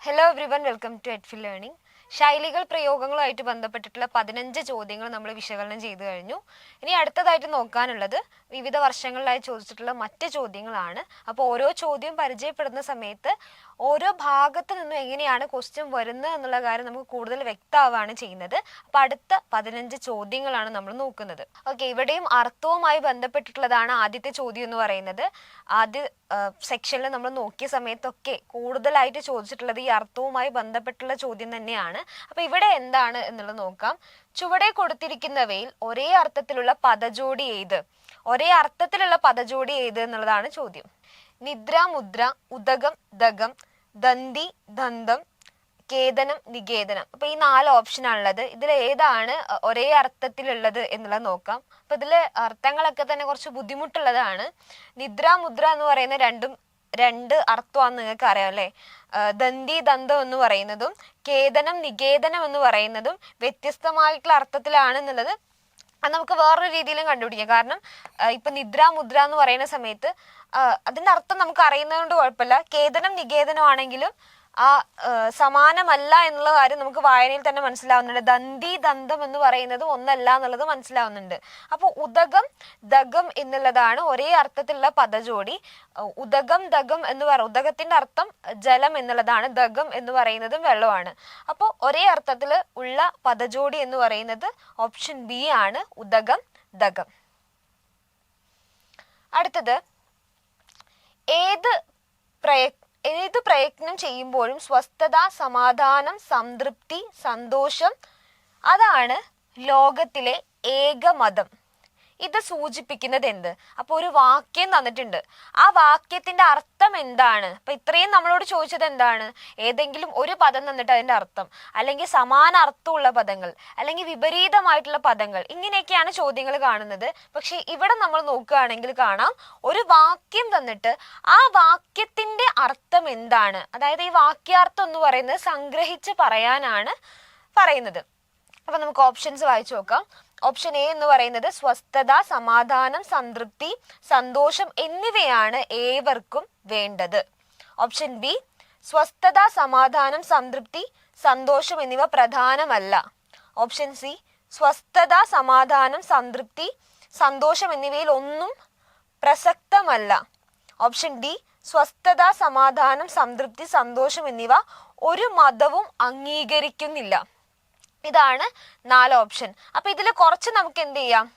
Hello everyone, welcome to എഡ്ഫിൽ learning. ശൈലികൾ പ്രയോഗങ്ങളുമായിട്ട് ബന്ധപ്പെട്ടിട്ടുള്ള 15 ചോദ്യങ്ങൾ നമ്മൾ വിശകലനം ചെയ്തു കഴിഞ്ഞു. ഇനി അടുത്തതായിട്ട് നോക്കാനുള്ളത് വിവിധ വർഷങ്ങളിലായി ചോദിച്ചിട്ടുള്ള മറ്റ് ചോദ്യങ്ങളാണ്. അപ്പോൾ ഓരോ ചോദ്യം പരിചയപ്പെടുന്ന സമയത്ത് ഓരോ ഭാഗത്ത് നിന്നും എങ്ങനെയാണ് ക്വസ്റ്റ്യൻ വരുന്നത് എന്നുള്ള കാര്യം നമുക്ക് കൂടുതൽ വ്യക്തമാവുകയാണ് ചെയ്യുന്നത്. അപ്പോൾ അടുത്ത 15 ചോദ്യങ്ങളാണ് നമ്മൾ നോക്കുന്നത്. ഓക്കെ, ഇവിടെയും അർത്ഥവുമായി ബന്ധപ്പെട്ടിട്ടുള്ളതാണ് ആദ്യത്തെ ചോദ്യം എന്ന് പറയുന്നത്. ആദ്യ സെക്ഷനിൽ നമ്മൾ നോക്കിയ സമയത്തൊക്കെ കൂടുതലായിട്ട് ചോദിച്ചിട്ടുള്ളത് ഈ അർത്ഥവുമായി ബന്ധപ്പെട്ടുള്ള ചോദ്യം തന്നെയാണ്. അപ്പൊ ഇവിടെ എന്താണ് എന്നുള്ളത് നോക്കാം. ചുവടെ കൊടുത്തിരിക്കുന്നവയിൽ ഒരേ അർത്ഥത്തിലുള്ള പദജോടി ഏത്? ഒരേ അർത്ഥത്തിലുള്ള പദജോടി ഏത് എന്നുള്ളതാണ് ചോദ്യം. നിദ്ര, മുദ്ര, ഉദകം, ദഗം, ദന്തി, ദന്തം, കേതനം, നികേതനം. അപ്പൊ ഈ 4 ഓപ്ഷനാണുള്ളത്. ഇതിൽ ഏതാണ് ഒരേ അർത്ഥത്തിലുള്ളത് എന്നുള്ളത് നോക്കാം. അപ്പൊ ഇതില് അർത്ഥങ്ങളൊക്കെ തന്നെ കുറച്ച് ബുദ്ധിമുട്ടുള്ളതാണ്. നിദ്ര, മുദ്ര എന്ന് പറയുന്ന രണ്ട് അർത്ഥമാണെന്ന് നിങ്ങൾക്ക് അറിയാം അല്ലെ. ദന്തി, ദന്തം എന്ന് പറയുന്നതും കേതനം, നികേതനം എന്ന് പറയുന്നതും വ്യത്യസ്തമായിട്ടുള്ള അർത്ഥത്തിലാണ് എന്നുള്ളത് അത് നമുക്ക് വേറൊരു രീതിയിലും കണ്ടുപിടിക്കാം. കാരണം ഇപ്പൊ നിദ്ര, മുദ്ര എന്ന് പറയുന്ന സമയത്ത് അതിന്റെ അർത്ഥം നമുക്ക് അറിയുന്നത് കൊണ്ട് കുഴപ്പമില്ല. കേതനം, നികേതനം ആണെങ്കിലും ആ സമാനമല്ല എന്നുള്ള കാര്യം നമുക്ക് വായനയിൽ തന്നെ മനസ്സിലാവുന്നുണ്ട്. ദന്തി, ദന്തം എന്ന് പറയുന്നത് ഒന്നല്ല എന്നുള്ളത് മനസ്സിലാവുന്നുണ്ട്. അപ്പൊ ഉദകം, ദഗം എന്നുള്ളതാണ് ഒരേ അർത്ഥത്തിലുള്ള പദജോടി. ഉദകം, ദഗം എന്ന് ഉദകത്തിന്റെ അർത്ഥം ജലം എന്നുള്ളതാണ്, ദഗം എന്ന് പറയുന്നതും വെള്ളമാണ്. അപ്പോൾ ഒരേ അർത്ഥത്തിൽ ഉള്ള പദജോടി എന്ന് പറയുന്നത് ഓപ്ഷൻ ബി ആണ്, ഉദകം, ദഗം. അടുത്തത്, ഏത് പ്രയത്നം ചെയ്യുമ്പോഴും സ്വസ്ഥത, സമാധാനം, സംതൃപ്തി, സന്തോഷം അതാണ് ലോകത്തിലെ ഏകമതം. ഇത് സൂചിപ്പിക്കുന്നത് എന്ത്? അപ്പൊ ഒരു വാക്യം തന്നിട്ടുണ്ട്. ആ വാക്യത്തിന്റെ അർത്ഥം എന്താണ്? അപ്പൊ ഇത്രയും നമ്മളോട് ചോദിച്ചത് എന്താണ്? ഏതെങ്കിലും ഒരു പദം തന്നിട്ട് അതിന്റെ അർത്ഥം, അല്ലെങ്കിൽ സമാന അർത്ഥമുള്ള പദങ്ങൾ, അല്ലെങ്കിൽ വിപരീതമായിട്ടുള്ള പദങ്ങൾ, ഇങ്ങനെയൊക്കെയാണ് ചോദ്യങ്ങൾ കാണുന്നത്. പക്ഷെ ഇവിടെ നമ്മൾ നോക്കുകയാണെങ്കിൽ കാണാം, ഒരു വാക്യം തന്നിട്ട് ആ വാക്യത്തിന്റെ അർത്ഥം എന്താണ്, അതായത് ഈ വാക്യാർത്ഥം എന്ന് പറയുന്നത് സംഗ്രഹിച്ച് പറയാനാണ് പറയുന്നത്. അപ്പൊ നമുക്ക് ഓപ്ഷൻസ് വായിച്ചു നോക്കാം. ഓപ്ഷൻ എ എന്ന് പറയുന്നത് സ്വസ്ഥത, സമാധാനം, സംതൃപ്തി, സന്തോഷം എന്നിവയാണ് ഏവർക്കും വേണ്ടത്. ഓപ്ഷൻ ബി, സ്വസ്ഥത, സമാധാനം, സംതൃപ്തി, സന്തോഷം എന്നിവ പ്രധാനമല്ല. ഓപ്ഷൻ സി, സ്വസ്ഥത, സമാധാനം, സംതൃപ്തി, സന്തോഷം എന്നിവയിൽ ഒന്നും പ്രസക്തമല്ല. ഓപ്ഷൻ ഡി, സ്വസ്ഥത, സമാധാനം, സംതൃപ്തി, സന്തോഷം എന്നിവ ഒരു മതവും അംഗീകരിക്കുന്നില്ല. ഇതാണ് 4 ഓപ്ഷൻ. അപ്പൊ ഇതിൽ കുറച്ച് നമുക്ക് എന്ത് ചെയ്യാം,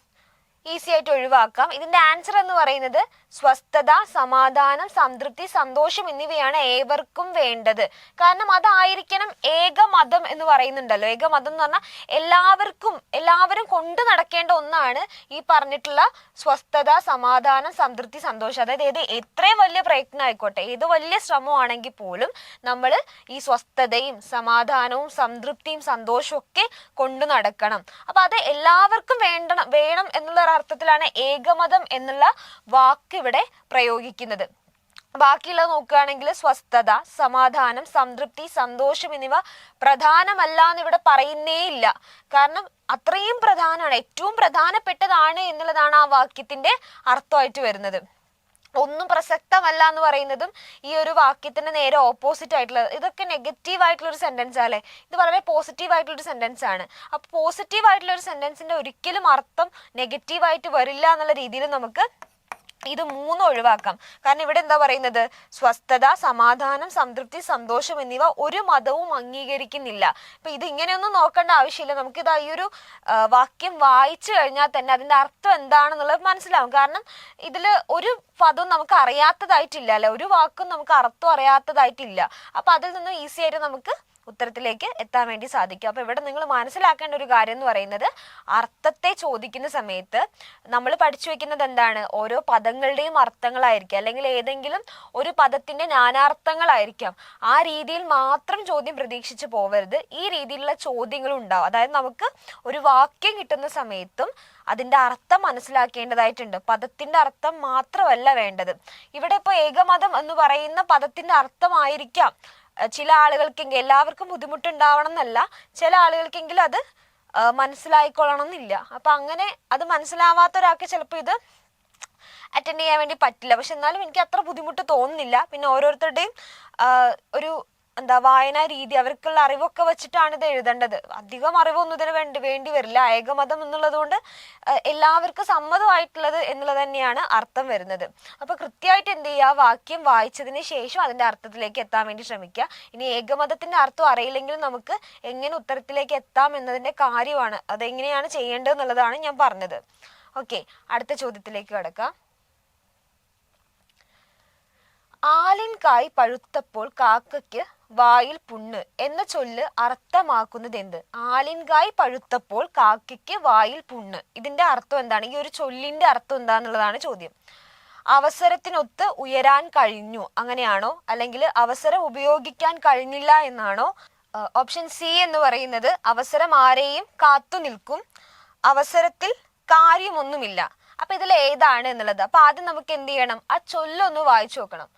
ഈസി ആയിട്ട് ഒഴിവാക്കാം. ഇതിന്റെ ആൻസർ എന്ന് പറയുന്നത് സ്വസ്ഥത, സമാധാനം, സംതൃപ്തി, സന്തോഷം എന്നിവയാണ് ഏവർക്കും വേണ്ടത്. കാരണം അതായിരിക്കണം ഏകമതം എന്ന് പറയുന്നുണ്ടല്ലോ. ഏകമതം എന്ന് പറഞ്ഞാൽ എല്ലാവരും കൊണ്ടു നടക്കേണ്ട ഒന്നാണ് ഈ പറഞ്ഞിട്ടുള്ള സ്വസ്ഥത, സമാധാനം, സംതൃപ്തി, സന്തോഷം. അതായത് എത്രയും വലിയ പ്രയത്നം ആയിക്കോട്ടെ, ഏത് വലിയ ശ്രമമാണെങ്കിൽ പോലും നമ്മൾ ഈ സ്വസ്ഥതയും സമാധാനവും സംതൃപ്തിയും സന്തോഷവും ഒക്കെ കൊണ്ടു നടക്കണം. അപ്പൊ അത് എല്ലാവർക്കും വേണം എന്നുള്ള അർത്ഥത്തിലാണ് ഏകമതം എന്നുള്ള വാക്ക് ഇവിടെ പ്രയോഗിക്കുന്നത്. ബാക്കിയുള്ളത് നോക്കുകയാണെങ്കിൽ സ്വസ്ഥത, സമാധാനം, സംതൃപ്തി, സന്തോഷം എന്നിവ പ്രധാനമല്ല എന്ന് ഇവിടെ പറയുന്നേ ഇല്ല. കാരണം അത്രയും പ്രധാനമാണ്, ഏറ്റവും പ്രധാനപ്പെട്ടതാണ് എന്നുള്ളതാണ് ആ വാക്യത്തിന്റെ അർത്ഥമായിട്ട് വരുന്നത്. ഒന്നും പ്രസക്തമല്ല എന്ന് പറയുന്നതും ഈ ഒരു വാക്യത്തിന് നേരെ ഓപ്പോസിറ്റ് ആയിട്ടുള്ള, ഇതൊക്കെ നെഗറ്റീവ് ആയിട്ടുള്ള ഒരു സെന്റൻസ് അല്ലേ. ഇത് വളരെ പോസിറ്റീവ് ആയിട്ടുള്ള ഒരു സെന്റൻസ് ആണ്. അപ്പൊ പോസിറ്റീവ് ആയിട്ടുള്ള ഒരു സെന്റൻസിന്റെ ഒരിക്കലും അർത്ഥം നെഗറ്റീവായിട്ട് വരില്ല എന്നുള്ള രീതിയിൽ നമുക്ക് ഇത് 3 ഒഴിവാക്കാം. കാരണം ഇവിടെ എന്താ പറയുന്നത്, സ്വസ്ഥത, സമാധാനം, സംതൃപ്തി, സന്തോഷം എന്നിവ ഒരു മതവും അംഗീകരിക്കുന്നില്ല. അപ്പൊ ഇത് ഇങ്ങനെയൊന്നും നോക്കേണ്ട ആവശ്യമില്ല. നമുക്കിത് ഈ ഒരു വാക്യം വായിച്ചു കഴിഞ്ഞാൽ തന്നെ അതിന്റെ അർത്ഥം എന്താണെന്നുള്ളത് മനസ്സിലാവും. കാരണം ഇതിൽ ഒരു പദവും നമുക്ക് അറിയാത്തതായിട്ടില്ല അല്ലെ, ഒരു വാക്കും നമുക്ക് അർത്ഥം അറിയാത്തതായിട്ടില്ല. അപ്പൊ അതിൽ നിന്ന് ഈസി ആയിട്ട് നമുക്ക് ഉത്തരത്തിലേക്ക് എത്താൻ വേണ്ടി സാധിക്കും. അപ്പൊ ഇവിടെ നിങ്ങൾ മനസ്സിലാക്കേണ്ട ഒരു കാര്യം എന്ന് പറയുന്നത്, അർത്ഥത്തെ ചോദിക്കുന്ന സമയത്ത് നമ്മൾ പഠിച്ചു വെക്കുന്നത് എന്താണ്, ഓരോ പദങ്ങളുടെയും അർത്ഥങ്ങളായിരിക്കും, അല്ലെങ്കിൽ ഏതെങ്കിലും ഒരു പദത്തിന്റെ നാനാർത്ഥങ്ങളായിരിക്കാം. ആ രീതിയിൽ മാത്രം ചോദ്യം പ്രതീക്ഷിച്ച് പോവരുത്. ഈ രീതിയിലുള്ള ചോദ്യങ്ങളും ഉണ്ടാവും. അതായത് നമുക്ക് ഒരു വാക്യം കിട്ടുന്ന സമയത്തും അതിന്റെ അർത്ഥം മനസ്സിലാക്കേണ്ടതായിട്ടുണ്ട്. പദത്തിന്റെ അർത്ഥം മാത്രമല്ല വേണ്ടത്. ഇവിടെ ഇപ്പൊ ഏകമതം എന്ന് പറയുന്ന പദത്തിന്റെ അർത്ഥമായിരിക്കാം ചില ആളുകൾക്കെങ്കിലും, എല്ലാവർക്കും ബുദ്ധിമുട്ടുണ്ടാവണം എന്നല്ല, ചില ആളുകൾക്കെങ്കിലും അത് മനസ്സിലായിക്കൊള്ളണം എന്നില്ല. അപ്പൊ അങ്ങനെ അത് മനസ്സിലാവാത്ത ഒരാൾക്ക് ചിലപ്പോൾ ഇത് അറ്റൻഡ് ചെയ്യാൻ വേണ്ടി പറ്റില്ല. പക്ഷെ എന്നാലും എനിക്ക് അത്ര ബുദ്ധിമുട്ട് തോന്നുന്നില്ല. പിന്നെ ഓരോരുത്തരുടെയും ഒരു വായനാ രീതി, അവർക്കുള്ള അറിവൊക്കെ വെച്ചിട്ടാണ് ഇത് എഴുതേണ്ടത്. അധികം അറിവൊന്നും ഇതിന് വേണ്ടി വരില്ല. ഏകമതം എന്നുള്ളത് കൊണ്ട് എല്ലാവർക്കും സമ്മതമായിട്ടുള്ളത് എന്നുള്ളത് തന്നെയാണ് അർത്ഥം വരുന്നത്. അപ്പൊ കൃത്യമായിട്ട് എന്ത് ചെയ്യുക, വാക്യം വായിച്ചതിന് ശേഷം അതിന്റെ അർത്ഥത്തിലേക്ക് എത്താൻ വേണ്ടി ശ്രമിക്കുക. ഇനി ഏകമതത്തിന്റെ അർത്ഥം അറിയില്ലെങ്കിലും നമുക്ക് എങ്ങനെ ഉത്തരത്തിലേക്ക് എത്താം എന്നതിന്റെ കാര്യമാണ്, അതെങ്ങനെയാണ് ചെയ്യേണ്ടത് എന്നുള്ളതാണ് ഞാൻ പറഞ്ഞത്. ഓക്കെ, അടുത്ത ചോദ്യത്തിലേക്ക് കടക്കാം. ആലിൻകായ് പഴുത്തപ്പോൾ കാക്കയ്ക്ക് വായിൽ പുണ്ണ് എന്ന ചൊല്ല് അർത്ഥമാക്കുന്നത് എന്ത്? ആലിൻകായ് പഴുത്തപ്പോൾ കാക്കയ്ക്ക് വായിൽ പുണ്ണ്, ഇതിന്റെ അർത്ഥം എന്താണ്? ഈ ഒരു ചൊല്ലിന്റെ അർത്ഥം എന്താന്നുള്ളതാണ് ചോദ്യം. അവസരത്തിനൊത്ത് ഉയരാൻ കഴിഞ്ഞു അങ്ങനെയാണോ, അല്ലെങ്കിൽ അവസരം ഉപയോഗിക്കാൻ കഴിഞ്ഞില്ല എന്നാണോ? ഓപ്ഷൻ സി എന്ന് പറയുന്നത് അവസരം ആരെയും കാത്തു നിൽക്കും, അവസരത്തിൽ കാര്യമൊന്നുമില്ല. അപ്പൊ ഇതിൽ ഏതാണ് എന്നുള്ളത്. അപ്പൊ ആദ്യം നമുക്ക് എന്ത് ചെയ്യണം, ആ ചൊല്ലൊന്ന് വായിച്ചു നോക്കണം.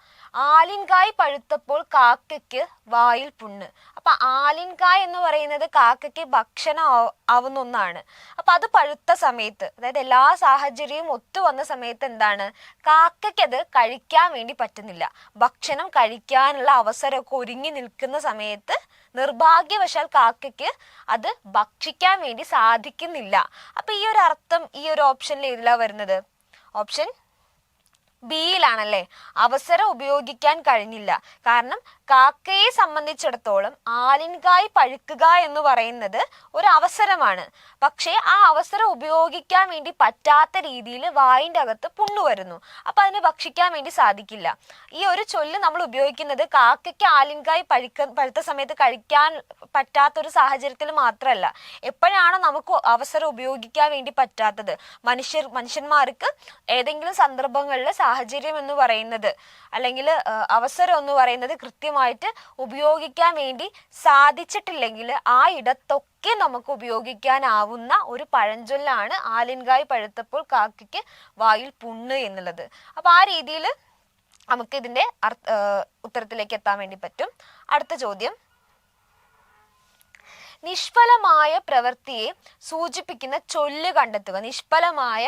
ആലിൻകായ് പഴുത്തപ്പോൾ കാക്കയ്ക്ക് വായിൽ പുണ്ണ്. അപ്പൊ ആലിൻകായ് എന്ന് പറയുന്നത് കാക്കയ്ക്ക് ഭക്ഷണം ആവുന്ന ഒന്നാണ്. അപ്പൊ അത് പഴുത്ത സമയത്ത്, അതായത് എല്ലാ സാഹചര്യവും ഒത്തു വന്ന സമയത്ത് എന്താണ്, കാക്കയ്ക്ക് അത് കഴിക്കാൻ വേണ്ടി പറ്റുന്നില്ല. ഭക്ഷണം കഴിക്കാനുള്ള അവസരമൊക്കെ ഒരുങ്ങി നിൽക്കുന്ന സമയത്ത് നിർഭാഗ്യവശാൽ കാക്കയ്ക്ക് അത് ഭക്ഷിക്കാൻ വേണ്ടി സാധിക്കുന്നില്ല. അപ്പൊ ഈ ഒരു അർത്ഥം ഈ ഒരു ഓപ്ഷനിൽ ഏതിലാ വരുന്നത്? ഓപ്ഷൻ ബിയിലാണല്ലേ. അവസരം ഉപയോഗിക്കാൻ കഴിഞ്ഞില്ല. കാരണം കാക്കയെ സംബന്ധിച്ചിടത്തോളം ആലിൻകായ് പഴുക്കുക എന്ന് പറയുന്നത് ഒരു അവസരമാണ്. പക്ഷേ ആ അവസരം ഉപയോഗിക്കാൻ വേണ്ടി പറ്റാത്ത രീതിയിൽ വായിന്റെ അകത്ത് പുണ്ണു വരുന്നു. അപ്പൊ അതിന് ഭക്ഷിക്കാൻ വേണ്ടി സാധിക്കില്ല. ഈ ഒരു ചൊല്ല് നമ്മൾ ഉപയോഗിക്കുന്നത് കാക്കയ്ക്ക് ആലിൻകായ് പഴുത്ത സമയത്ത് കഴിക്കാൻ പറ്റാത്തൊരു സാഹചര്യത്തിൽ മാത്രമല്ല, എപ്പോഴാണോ നമുക്ക് അവസരം ഉപയോഗിക്കാൻ വേണ്ടി പറ്റാത്തത്, മനുഷ്യന്മാർക്ക് ഏതെങ്കിലും സന്ദർഭങ്ങളിൽ സാഹചര്യം എന്ന് പറയുന്നത് അല്ലെങ്കിൽ അവസരം എന്ന് പറയുന്നത് കൃത്യമായിട്ട് ഉപയോഗിക്കാൻ വേണ്ടി സാധിച്ചിട്ടില്ലെങ്കിൽ ആ ഇടത്തൊക്കെ നമുക്ക് ഉപയോഗിക്കാനാവുന്ന ഒരു പഴഞ്ചൊല്ലാണ് ആലിൻകായ് പഴുത്തപ്പോൾ കാക്കയ്ക്ക് വായിൽ പുണ്ണ് എന്നുള്ളത്. അപ്പൊ ആ രീതിയിൽ നമുക്ക് ഇതിന്റെ ഉത്തരത്തിലേക്ക് എത്താൻ വേണ്ടി പറ്റും. അടുത്ത ചോദ്യം, നിഷ്ഫലമായ പ്രവൃത്തിയെ സൂചിപ്പിക്കുന്ന ചൊല്ല് കണ്ടെത്തുക. നിഷ്ഫലമായ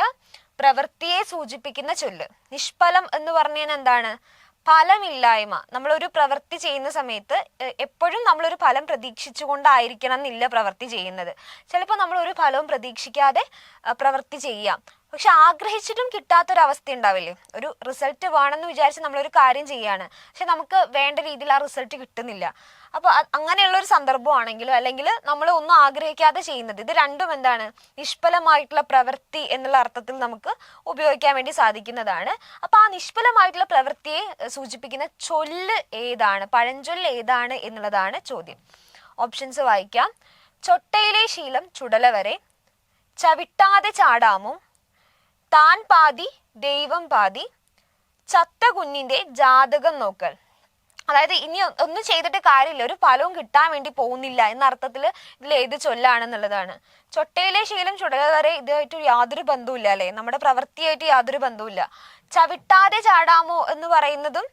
പ്രവൃത്തിയെ സൂചിപ്പിക്കുന്ന ചൊല്ല്. നിഷ്ഫലം എന്ന് പറഞ്ഞാൽ എന്താണ്? ഫലമില്ലായ്മ. നമ്മളൊരു പ്രവൃത്തി ചെയ്യുന്ന സമയത്ത് എപ്പോഴും നമ്മളൊരു ഫലം പ്രതീക്ഷിച്ചുകൊണ്ടായിരിക്കണം എന്നില്ല പ്രവൃത്തി ചെയ്യുന്നത്. ചിലപ്പോൾ നമ്മൾ ഒരു ഫലവും പ്രതീക്ഷിക്കാതെ പ്രവൃത്തി ചെയ്യാം, പക്ഷെ ആഗ്രഹിച്ചിട്ടും കിട്ടാത്തൊരവസ്ഥ ഉണ്ടാവില്ലേ? ഒരു റിസൾട്ട് വേണമെന്ന് വിചാരിച്ച് നമ്മളൊരു കാര്യം ചെയ്യാണ്, പക്ഷെ നമുക്ക് വേണ്ട രീതിയിൽ ആ റിസൾട്ട് കിട്ടുന്നില്ല. അപ്പൊ അങ്ങനെയുള്ള ഒരു സന്ദർഭമാണെങ്കിലും അല്ലെങ്കിൽ നമ്മൾ ഒന്നും ആഗ്രഹിക്കാതെ ചെയ്യുന്നത്, ഇത് രണ്ടും എന്താണ്? നിഷ്ഫലമായിട്ടുള്ള പ്രവൃത്തി എന്നുള്ള അർത്ഥത്തിൽ നമുക്ക് ഉപയോഗിക്കാൻ വേണ്ടി സാധിക്കുന്നതാണ്. അപ്പൊ ആ നിഷ്ഫലമായിട്ടുള്ള പ്രവൃത്തിയെ സൂചിപ്പിക്കുന്ന ചൊല്ല് ഏതാണ്, പഴഞ്ചൊല്ല് ഏതാണ് എന്നുള്ളതാണ് ചോദ്യം. ഓപ്ഷൻസ് വായിക്കാം. ചൊട്ടയിലെ ശീലം ചുടല വരെ, ചവിട്ടാതെ ചാടാമോ, താൻ പാതി ദൈവം പാതി, ചത്ത കുഞ്ഞിന്റെ ജാതകം നോക്കൽ. അതായത് ഇനി ഒന്നും ചെയ്തിട്ട് കാര്യമില്ല, ഒരു ഫലവും കിട്ടാൻ വേണ്ടി പോകുന്നില്ല എന്ന അർത്ഥത്തിൽ ഇതിൽ ഏത് ചൊല്ലാണെന്നുള്ളതാണ്. ചൊട്ടയിലെ ശീലം ചുടല വരെ ഇതായിട്ട് യാതൊരു ബന്ധവുമില്ല അല്ലെ, നമ്മുടെ പ്രവൃത്തിയായിട്ട് യാതൊരു ബന്ധവുമില്ല. ചവിട്ടാതെ ചാടാമോ എന്ന് പറയുന്നതും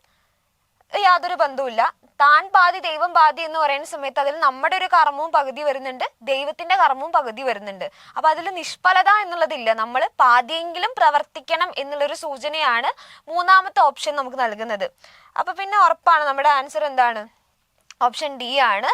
യാതൊരു ബന്ധവുമില്ല. താൻ പാതി ദൈവം പാതി എന്ന് പറയുന്ന സമയത്ത് അതിൽ നമ്മുടെ ഒരു കർമ്മവും പകുതി വരുന്നുണ്ട്, ദൈവത്തിന്റെ കർമ്മവും പകുതി വരുന്നുണ്ട്. അപ്പൊ അതിൽ നിഷ്ഫലത എന്നുള്ളതില്ല, നമ്മൾ പാതിയെങ്കിലും പ്രവർത്തിക്കണം എന്നുള്ളൊരു സൂചനയാണ് മൂന്നാമത്തെ ഓപ്ഷൻ നമുക്ക് നൽകുന്നത്. അപ്പൊ പിന്നെ ഉറപ്പാണ് നമ്മുടെ ആൻസർ എന്താണ്? ഓപ്ഷൻ ഡി ആണ്,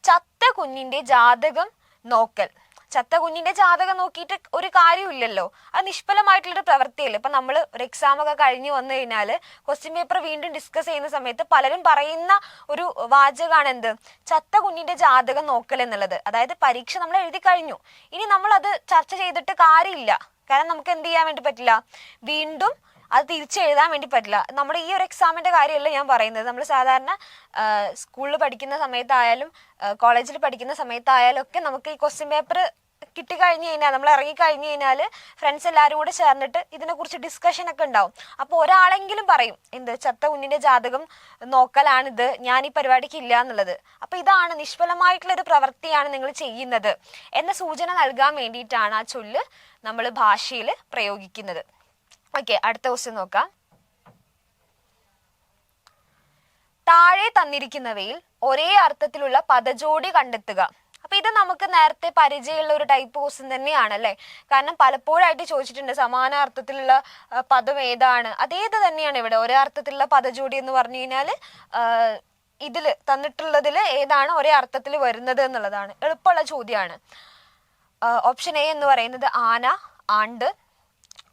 ചത്ത കുഞ്ഞിന്റെ ജാതകം നോക്കൽ. ചത്ത കുഞ്ഞിന്റെ ജാതകം നോക്കിയിട്ട് ഒരു കാര്യമില്ലല്ലോ, അത് നിഷ്ഫലമായിട്ടുള്ളൊരു പ്രവൃത്തിയല്ലേ. ഇപ്പൊ നമ്മൾ ഒരു എക്സാം ഒക്കെ കഴിഞ്ഞ് വന്നു കഴിഞ്ഞാൽ ക്വസ്റ്റ്യൻ പേപ്പർ വീണ്ടും ഡിസ്കസ് ചെയ്യുന്ന സമയത്ത് പലരും പറയുന്ന ഒരു വാചകമാണ് എന്ത്? ചത്ത കുഞ്ഞിന്റെ ജാതകം നോക്കൽ എന്നുള്ളത്. അതായത് പരീക്ഷ നമ്മൾ എഴുതി കഴിഞ്ഞു, ഇനി നമ്മൾ അത് ചർച്ച ചെയ്തിട്ട് കാര്യമില്ല. കാരണം നമുക്ക് എന്ത് ചെയ്യാൻ വേണ്ടി പറ്റില്ല, വീണ്ടും അത് തിരിച്ചെഴുതാൻ വേണ്ടി പറ്റില്ല. നമ്മുടെ ഈ ഒരു എക്സാമിന്റെ കാര്യമല്ല ഞാൻ പറയുന്നത്, നമ്മൾ സാധാരണ സ്കൂളിൽ പഠിക്കുന്ന സമയത്തായാലും കോളേജിൽ പഠിക്കുന്ന സമയത്തായാലും ഒക്കെ നമുക്ക് ഈ ക്വസ്റ്റ്യൻ പേപ്പർ കിട്ടിക്കഴിഞ്ഞ് കഴിഞ്ഞാൽ, നമ്മൾ ഇറങ്ങിക്കഴിഞ്ഞ് കഴിഞ്ഞാൽ ഫ്രണ്ട്സ് എല്ലാവരും കൂടെ ചേർന്നിട്ട് ഇതിനെക്കുറിച്ച് ഡിസ്കഷൻ ഒക്കെ ഉണ്ടാവും. അപ്പോൾ ഒരാളെങ്കിലും പറയും എന്ത്, ചത്ത കുഞ്ഞിന്റെ ജാതകം നോക്കലാണിത്, ഞാൻ ഈ പരിപാടിക്ക് ഇല്ല എന്നുള്ളത്. അപ്പൊ ഇതാണ് നിഷ്ഫലമായിട്ടുള്ള ഒരു പ്രവൃത്തിയാണ് നിങ്ങൾ ചെയ്യുന്നത് എന്ന സൂചന നൽകാൻ വേണ്ടിയിട്ടാണ് ആ ചൊല്ല് നമ്മൾ ഭാഷയിൽ പ്രയോഗിക്കുന്നത്. ഓക്കെ, അടുത്ത ക്വസ്റ്റ്യൻ നോക്കാം. താഴെ തന്നിരിക്കുന്നവയിൽ ഒരേ അർത്ഥത്തിലുള്ള പദജോടി കണ്ടെത്തുക. അപ്പൊ ഇത് നമുക്ക് നേരത്തെ പരിചയമുള്ള ഒരു ടൈപ്പ് ക്വസ്റ്റ്യൻ തന്നെയാണ് അല്ലെ. കാരണം പലപ്പോഴായിട്ട് ചോദിച്ചിട്ടുണ്ട് സമാനാർത്ഥത്തിലുള്ള പദം ഏതാണ്, അതേത് തന്നെയാണ് ഇവിടെ. ഒരേ അർത്ഥത്തിലുള്ള പദജോഡി എന്ന് പറഞ്ഞു കഴിഞ്ഞാല് ഇതിൽ തന്നിട്ടുള്ളതിൽ ഏതാണ് ഒരേ അർത്ഥത്തിൽ വരുന്നത് എന്നുള്ളതാണ്. എളുപ്പമുള്ള ചോദ്യമാണ്. ഓപ്ഷൻ എ എന്ന് പറയുന്നത് ആന, ആണ്ട്.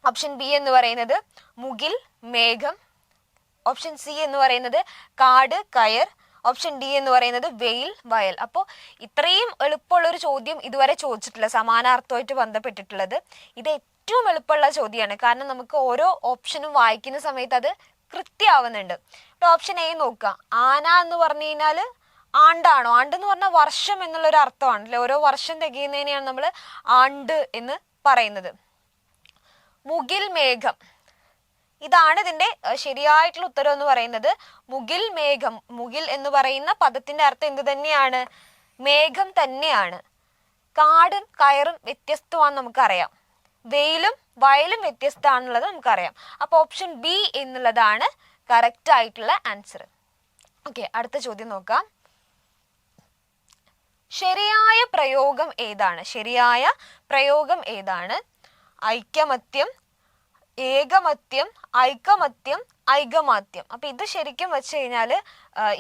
ഓപ്ഷൻ ബി എന്ന് പറയുന്നത് മുകിൽ, മേഘം. ഓപ്ഷൻ സി എന്ന് പറയുന്നത് കാട്, കയർ. ഓപ്ഷൻ ഡി എന്ന് പറയുന്നത് വെയിൽ, വയൽ. അപ്പോൾ ഇത്രയും എളുപ്പമുള്ളൊരു ചോദ്യം ഇതുവരെ ചോദിച്ചിട്ടില്ല സമാനാർത്ഥമായിട്ട് ബന്ധപ്പെട്ടിട്ടുള്ളത്. ഇത് ഏറ്റവും എളുപ്പമുള്ള ചോദ്യമാണ്. കാരണം നമുക്ക് ഓരോ ഓപ്ഷനും വായിക്കുന്ന സമയത്ത് അത് കൃത്യമാവുന്നുണ്ട്. ഇപ്പോൾ ഓപ്ഷൻ എ നോക്കുക. ആന എന്ന് പറഞ്ഞു കഴിഞ്ഞാൽ ആണ്ടാണോ? ആണ്ട് എന്ന് പറഞ്ഞാൽ വർഷം എന്നുള്ളൊരു അർത്ഥമാണ് അല്ലെ. ഓരോ വർഷം തികയുന്നതിനെയാണ് നമ്മൾ ആണ്ട് എന്ന് പറയുന്നത്. മുകിൽ, മേഘം, ഇതാണ് ഇതിന്റെ ശരിയായിട്ടുള്ള ഉത്തരം എന്ന് പറയുന്നത്. മുകിൽ, മേഘം. മുകിൽ എന്ന് പറയുന്ന പദത്തിന്റെ അർത്ഥം എന്ത് തന്നെയാണ്? മേഘം തന്നെയാണ്. കാടും കയറും വ്യത്യസ്തമാണെന്ന് നമുക്കറിയാം. വെയിലും വയലും വ്യത്യസ്തമാണെന്നുള്ളത് നമുക്കറിയാം. അപ്പൊ ഓപ്ഷൻ ബി എന്നുള്ളതാണ് കറക്റ്റ് ആയിട്ടുള്ള ആൻസർ. ഓക്കെ, അടുത്ത ചോദ്യം നോക്കാം. ശരിയായ പ്രയോഗം ഏതാണ്? ശരിയായ പ്രയോഗം ഏതാണ്? ഐക്യമത്യം, ഏകമത്യം, ഐകമത്യം, ഐകമാത്യം. അപ്പൊ ഇത് ശരിക്കും വെച്ച് കഴിഞ്ഞാല്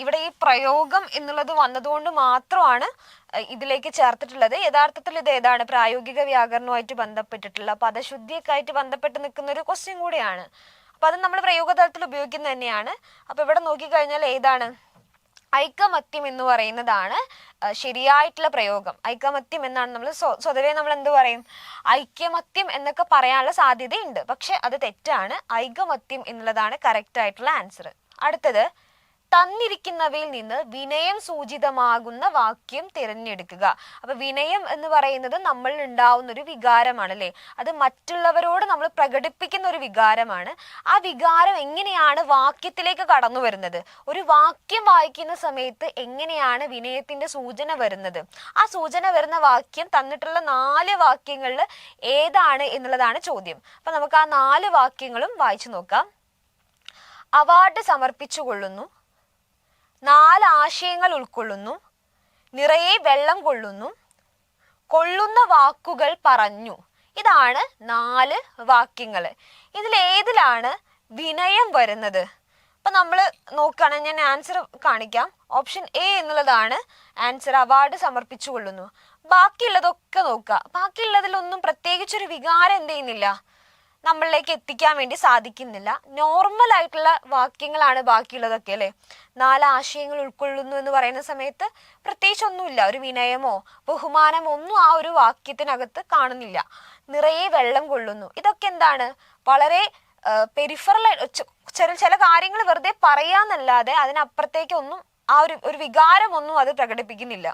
ഇവിടെ ഈ പ്രയോഗം എന്നുള്ളത് വന്നതുകൊണ്ട് മാത്രമാണ് ഇതിലേക്ക് ചേർത്തിട്ടുള്ളത്. യഥാർത്ഥത്തിൽ ഇത് ഏതാണ്? പ്രായോഗിക വ്യാകരണവുമായിട്ട് ബന്ധപ്പെട്ടിട്ടുള്ള പദശുദ്ധിയൊക്കെ ആയിട്ട് ബന്ധപ്പെട്ട് നിൽക്കുന്ന ഒരു ക്വസ്റ്റ്യൻ കൂടിയാണ്. അപ്പൊ അത് നമ്മൾ പ്രയോഗതലത്തിൽ ഉപയോഗിക്കുന്നത് തന്നെയാണ്. അപ്പൊ ഇവിടെ നോക്കിക്കഴിഞ്ഞാൽ ഏതാണ്? ഐകമത്യം എന്ന് പറയുന്നതാണ് ശരിയായിട്ടുള്ള പ്രയോഗം. ഐകമത്യം എന്നാണ് നമ്മൾ സ്വതവേ നമ്മൾ എന്ത് പറയും? ഐക്യമത്യം എന്നൊക്കെ പറയാനുള്ള സാധ്യതയുണ്ട്. പക്ഷെ അത് തെറ്റാണ്. ഐകമത്യം എന്നുള്ളതാണ് കറക്റ്റ് ആയിട്ടുള്ള ആൻസർ. അടുത്തത്, തന്നിരിക്കുന്നവയിൽ നിന്ന് വിനയം സൂചിതമാകുന്ന വാക്യം തിരഞ്ഞെടുക്കുക. അപ്പൊ വിനയം എന്ന് പറയുന്നത് നമ്മൾ ഉണ്ടാവുന്ന ഒരു വികാരമാണ് അല്ലെ. അത് മറ്റുള്ളവരോട് നമ്മൾ പ്രകടിപ്പിക്കുന്ന ഒരു വികാരമാണ്. ആ വികാരം എങ്ങനെയാണ് വാക്യത്തിലേക്ക് കടന്നു വരുന്നത്? ഒരു വാക്യം വായിക്കുന്ന സമയത്ത് എങ്ങനെയാണ് വിനയത്തിന്റെ സൂചന വരുന്നത്? ആ സൂചന വരുന്ന വാക്യം തന്നിട്ടുള്ള 4 വാക്യങ്ങളിൽ ഏതാണ് എന്നുള്ളതാണ് ചോദ്യം. അപ്പൊ നമുക്ക് ആ 4 വാക്യങ്ങളും വായിച്ചു നോക്കാം. അവാർഡ് സമർപ്പിച്ചുകൊള്ളുന്നു, 4 ആശയങ്ങൾ ഉൾക്കൊള്ളുന്നു, നിറയെ വെള്ളം കൊള്ളുന്നു, കൊള്ളുന്ന വാക്കുകൾ പറഞ്ഞു. ഇതാണ് 4 വാക്യങ്ങൾ. ഇതിലേതിലാണ് വിനയം വരുന്നത്? അപ്പൊ നമ്മൾ നോക്കുകയാണെങ്കിൽ ഞാൻ ആൻസർ കാണിക്കാം. ഓപ്ഷൻ എ എന്നുള്ളതാണ് ആൻസർ. അവാർഡ് സമർപ്പിച്ചുകൊള്ളുന്നു. ബാക്കിയുള്ളതൊക്കെ നോക്കുക. ബാക്കിയുള്ളതിലൊന്നും പ്രത്യേകിച്ചൊരു വികാരം എന്ത് ചെയ്യുന്നില്ല, നമ്മളിലേക്ക് എത്തിക്കാൻ വേണ്ടി സാധിക്കുന്നില്ല. നോർമൽ ആയിട്ടുള്ള വാക്യങ്ങളാണ് ബാക്കിയുള്ളതൊക്കെ അല്ലെ. 4 ആശയങ്ങൾ ഉൾക്കൊള്ളുന്നു എന്ന് പറയുന്ന സമയത്ത് പ്രത്യേകിച്ച് ഒന്നുമില്ല. ഒരു വിനയമോ ബഹുമാനമോ ഒന്നും ആ ഒരു വാക്യത്തിനകത്ത് കാണുന്നില്ല. നിറയെ വെള്ളം കൊള്ളുന്നു, ഇതൊക്കെ എന്താണ്? വളരെ പെരിഫറൽ ചില കാര്യങ്ങൾ വെറുതെ പറയാന്നല്ലാതെ അതിനപ്പുറത്തേക്കൊന്നും ആ ഒരു വികാരമൊന്നും അത് പ്രകടിപ്പിക്കുന്നില്ല.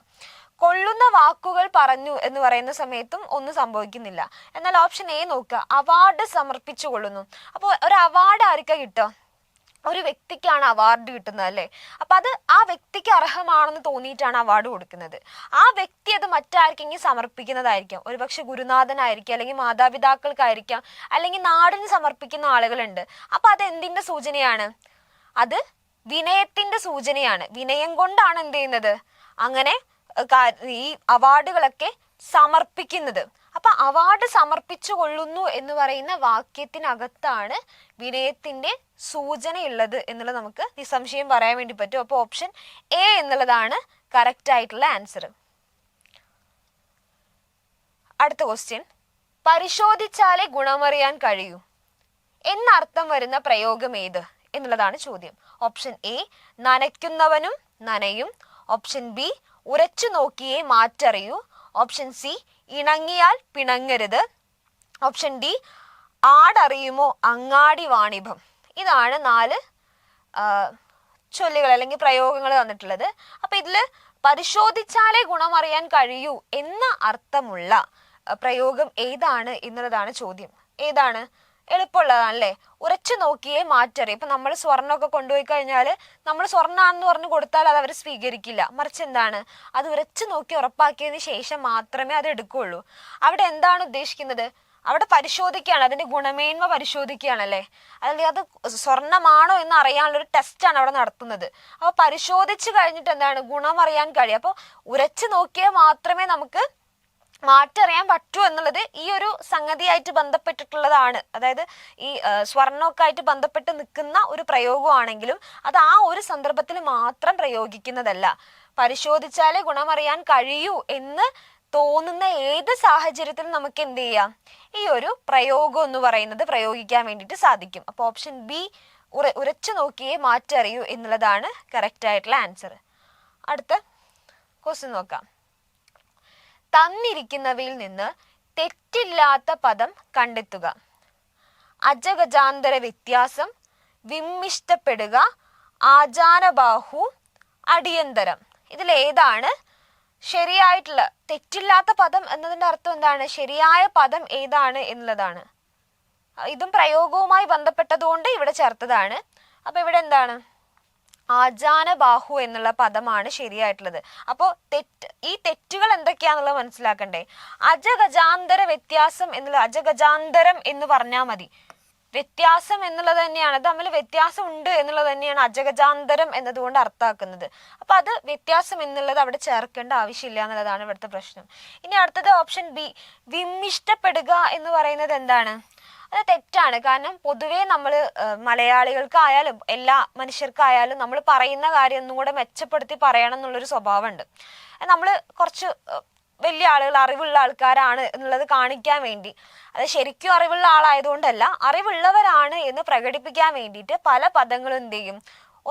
കൊള്ളുന്ന വാക്കുകൾ പറഞ്ഞു എന്ന് പറയുന്ന സമയത്തും ഒന്നും സംഭവിക്കുന്നില്ല. എന്നാൽ ഓപ്ഷൻ എ നോക്കുക. അവാർഡ് സമർപ്പിച്ചു കൊള്ളുന്നു. അപ്പോൾ ഒരു അവാർഡ് ആർക്കാ കിട്ടുക? ഒരു വ്യക്തിക്കാണ് അവാർഡ് കിട്ടുന്നത് അല്ലേ. അപ്പൊ അത് ആ വ്യക്തിക്ക് അർഹമാണെന്ന് തോന്നിയിട്ടാണ് അവാർഡ് കൊടുക്കുന്നത്. ആ വ്യക്തി അത് മറ്റാർക്കെങ്കിലും സമർപ്പിക്കുന്നതായിരിക്കാം. ഒരുപക്ഷെ ഗുരുനാഥനായിരിക്കാം, അല്ലെങ്കിൽ മാതാപിതാക്കൾക്കായിരിക്കാം, അല്ലെങ്കിൽ നാടിന് സമർപ്പിക്കുന്ന ആളുകളുണ്ട്. അപ്പൊ അത് എന്തിന്റെ സൂചനയാണ്? അത് വിനയത്തിന്റെ സൂചനയാണ്. വിനയം കൊണ്ടാണ് എന്ത് ചെയ്യുന്നത്, അങ്ങനെ ഈ അവാർഡുകളൊക്കെ സമർപ്പിക്കുന്നത്. അപ്പൊ അവാർഡ് സമർപ്പിച്ചു കൊള്ളുന്നു എന്ന് പറയുന്ന വാക്യത്തിനകത്താണ് വിനയത്തിന്റെ സൂചനയുള്ളത് എന്നുള്ളത് നമുക്ക് നിസ്സംശയം പറയാൻ വേണ്ടി പറ്റും. അപ്പൊ ഓപ്ഷൻ എ എന്നുള്ളതാണ് കറക്റ്റ് ആയിട്ടുള്ള ആൻസർ. അടുത്ത ക്വസ്റ്റ്യൻ, പരിശോധിച്ചാലേ ഗുണമറിയാൻ കഴിയൂ എന്നർത്ഥം വരുന്ന പ്രയോഗം ഏത് എന്നുള്ളതാണ് ചോദ്യം. ഓപ്ഷൻ എ, നനയ്ക്കുന്നവനും നനയും. ഓപ്ഷൻ ബി, ഉരച്ചു നോക്കിയേ മാറ്ററിയൂ. ഓപ്ഷൻ സി, ഇണങ്ങിയാൽ പിണങ്ങരുത്. ഓപ്ഷൻ ഡി, ആടറിയുമോ അങ്ങാടി വാണിഭം. ഇതാണ് 4 ചൊല്ലുകൾ അല്ലെങ്കിൽ പ്രയോഗങ്ങൾ തന്നിട്ടുള്ളത്. അപ്പൊ ഇതില് പരിശോധിച്ചാലേ ഗുണമറിയാൻ കഴിയൂ എന്ന അർത്ഥമുള്ള പ്രയോഗം ഏതാണ് എന്നുള്ളതാണ് ചോദ്യം. ഏതാണ്? എളുപ്പമുള്ളതാണല്ലേ. ഉറച്ചു നോക്കിയേ മാറ്ററിയും. ഇപ്പൊ നമ്മൾ സ്വർണ്ണമൊക്കെ കൊണ്ടുപോയി കഴിഞ്ഞാൽ നമ്മൾ സ്വർണ്ണാണെന്ന് പറഞ്ഞു കൊടുത്താൽ അത് അവർ സ്വീകരിക്കില്ല. മറിച്ച് എന്താണ്, അത് ഉറച്ചു നോക്കി ഉറപ്പാക്കിയതിന് ശേഷം മാത്രമേ അത് എടുക്കുകയുള്ളൂ. അവിടെ എന്താണ് ഉദ്ദേശിക്കുന്നത്? അവിടെ പരിശോധിക്കുകയാണ്, അതിന്റെ ഗുണമേന്മ പരിശോധിക്കുകയാണല്ലേ. അല്ലെങ്കിൽ അത് സ്വർണ്ണമാണോ എന്ന് അറിയാനുള്ള ഒരു ടെസ്റ്റാണ് അവിടെ നടത്തുന്നത്. അപ്പോൾ പരിശോധിച്ച് കഴിഞ്ഞിട്ട് എന്താണ് ഗുണം അറിയാൻ കഴിയും. അപ്പോൾ ഉരച്ചു നോക്കിയാൽ മാത്രമേ നമുക്ക് മാറ്ററിയാൻ പറ്റൂ എന്നുള്ളത് ഈ ഒരു സംഗതിയായിട്ട് ബന്ധപ്പെട്ടിട്ടുള്ളതാണ്. അതായത് ഈ സ്വർണ്ണമൊക്കെ ആയിട്ട് ബന്ധപ്പെട്ട് നിൽക്കുന്ന ഒരു പ്രയോഗമാണെങ്കിലും അത് ആ ഒരു സന്ദർഭത്തിൽ മാത്രം പ്രയോഗിക്കുന്നതല്ല. പരിശോധിച്ചാലേ ഗുണമറിയാൻ കഴിയൂ എന്ന് തോന്നുന്ന ഏത് സാഹചര്യത്തിലും നമുക്ക് എന്ത് ചെയ്യാം, ഈ ഒരു പ്രയോഗം എന്ന് പറയുന്നത് പ്രയോഗിക്കാൻ വേണ്ടിയിട്ട് സാധിക്കും. അപ്പോൾ ഓപ്ഷൻ ബി ഉരച്ചു നോക്കിയേ മാറ്ററിയൂ എന്നുള്ളതാണ് കറക്റ്റ് ആയിട്ടുള്ള ആൻസർ. അടുത്ത ക്വസ്റ്റ്യൻ നോക്കാം. തന്നിരിക്കുന്നവയിൽ നിന്ന് തെറ്റില്ലാത്ത പദം കണ്ടെത്തുക. അജഗജാന്തര വ്യത്യാസം, വിമ്മിഷ്ടപ്പെടുക, ആജാനബാഹു, അടിയന്തരം. ഇതിലേതാണ് ശരിയായിട്ടുള്ള തെറ്റില്ലാത്ത പദം എന്നതിന്റെ അർത്ഥം എന്താണ്? ശരിയായ പദം ഏതാണ് എന്നുള്ളതാണ്. ഇതും പ്രയോഗവുമായി ബന്ധപ്പെട്ടതുകൊണ്ട് ഇവിടെ ചേർത്തതാണ്. അപ്പൊ ഇവിടെ എന്താണ്? ആജാനബാഹു എന്നുള്ള പദമാണ് ശരിയായിട്ടുള്ളത്. അപ്പോൾ ഈ തെറ്റുകൾ എന്തൊക്കെയാന്നുള്ളത് മനസ്സിലാക്കണ്ടേ. അജഗജാന്തര വ്യത്യാസം എന്നുള്ള അജഗജാന്തരം എന്ന് പറഞ്ഞാൽ മതി. വ്യത്യാസം എന്നുള്ളത് തന്നെയാണ്, തമ്മിൽ വ്യത്യാസം ഉണ്ട് എന്നുള്ളത് തന്നെയാണ് അജഗജാന്തരം എന്നതുകൊണ്ട് അർത്ഥാക്കുന്നത്. അപ്പൊ അത് വ്യത്യാസം എന്നുള്ളത് അവിടെ ചേർക്കേണ്ട ആവശ്യമില്ല എന്നുള്ളതാണ് ഇവിടുത്തെ പ്രശ്നം. ഇനി അടുത്തത് ഓപ്ഷൻ ബി, വിമ്മിഷ്ടപ്പെടുക എന്ന് പറയുന്നത് എന്താണ്? അത് തെറ്റാണ്. കാരണം പൊതുവേ നമ്മൾ മലയാളികൾക്കായാലും എല്ലാ മനുഷ്യർക്കായാലും നമ്മൾ പറയുന്ന കാര്യം ഒന്നും കൂടെ മെച്ചപ്പെടുത്തി പറയണം എന്നുള്ളൊരു സ്വഭാവമുണ്ട്. നമ്മൾ കുറച്ച് വലിയ ആളുകൾ, അറിവുള്ള ആൾക്കാരാണ് എന്നുള്ളത് കാണിക്കാൻ വേണ്ടി, അത് ശരിക്കും അറിവുള്ള ആളായതുകൊണ്ടല്ല, അറിവുള്ളവരാണ് എന്ന് പ്രകടിപ്പിക്കാൻ വേണ്ടിയിട്ട് പല പദങ്ങളും എന്ത് ചെയ്യും,